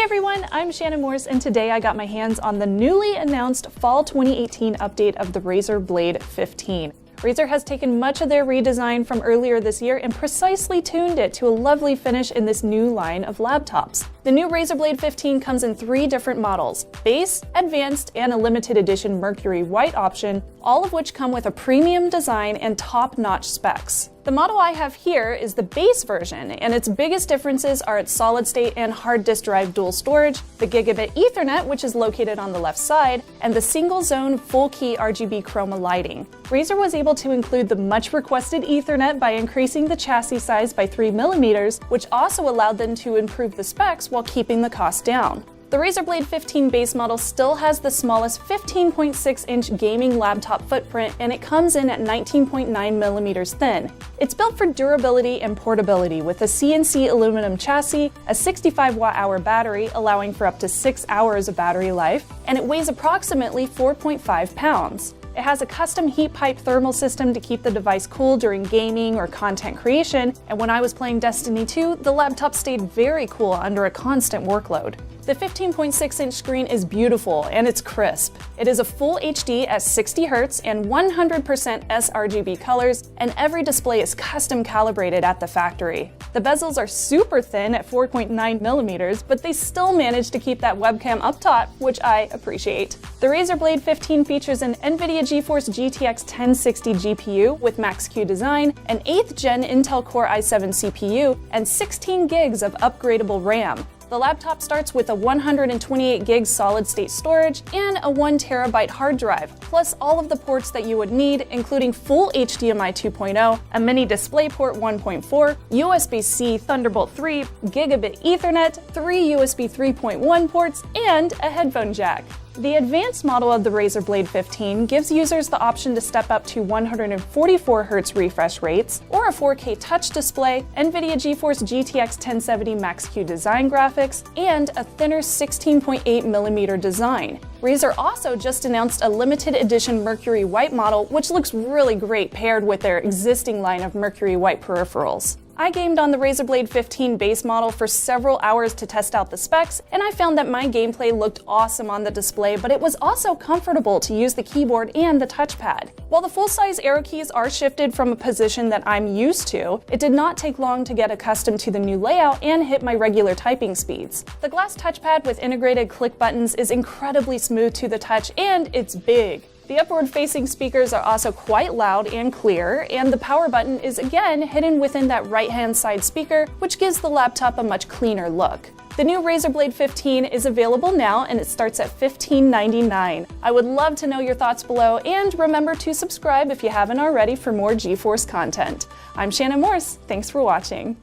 everyone, I'm Shannon Morse, and today I got my hands on the newly announced Fall 2018 update of the Razer Blade 15. Razer has taken much of their redesign from earlier this year and precisely tuned it to a lovely finish in this new line of laptops. The new Razer Blade 15 comes in 3 different models: Base, Advanced, and a limited edition Mercury White option, all of which come with a premium design and top-notch specs. The model I have here is the base version, and its biggest differences are its solid-state and hard disk drive dual storage, the gigabit Ethernet, which is located on the left side, and the single-zone full-key RGB chroma lighting. Razer was able to include the much-requested Ethernet by increasing the chassis size by 3mm, which also allowed them to improve the specs while keeping the cost down. The Razer Blade 15 base model still has the smallest 15.6-inch gaming laptop footprint, and it comes in at 19.9mm thin. It's built for durability and portability with a CNC aluminum chassis, a 65 watt-hour battery allowing for up to 6 hours of battery life, and it weighs approximately 4.5 pounds. It has a custom heat pipe thermal system to keep the device cool during gaming or content creation, and when I was playing Destiny 2, the laptop stayed very cool under a constant workload. The 15.6-inch screen is beautiful and it's crisp. It is a full HD at 60 Hz and 100% sRGB colors, and every display is custom calibrated at the factory. The bezels are super thin at 4.9mm, but they still manage to keep that webcam up top, which I appreciate. The Razer Blade 15 features an NVIDIA GeForce GTX 1060 GPU with Max-Q design, an 8th Gen Intel Core i7 CPU, and 16 gigs of upgradable RAM. The laptop starts with a 128 gig solid-state storage and a 1 terabyte hard drive, plus all of the ports that you would need, including full HDMI 2.0, a mini DisplayPort 1.4, USB-C Thunderbolt 3, gigabit Ethernet, 3 USB 3.1 ports, and a headphone jack. The advanced model of the Razer Blade 15 gives users the option to step up to 144 Hz refresh rates, or a 4K touch display, NVIDIA GeForce GTX 1070 Max-Q design graphics, and a thinner 16.8mm design. Razer also just announced a limited edition Mercury White model, which looks really great paired with their existing line of Mercury White peripherals. I gamed on the Razer Blade 15 base model for several hours to test out the specs, and I found that my gameplay looked awesome on the display, but it was also comfortable to use the keyboard and the touchpad. While the full-size arrow keys are shifted from a position that I'm used to, it did not take long to get accustomed to the new layout and hit my regular typing speeds. The glass touchpad with integrated click buttons is incredibly smooth to the touch, and it's big. The upward-facing speakers are also quite loud and clear, and the power button is again hidden within that right-hand side speaker, which gives the laptop a much cleaner look. The new Razer Blade 15 is available now, and it starts at $15.99. I would love to know your thoughts below, and remember to subscribe if you haven't already for more GeForce content. I'm Shannon Morse. Thanks for watching.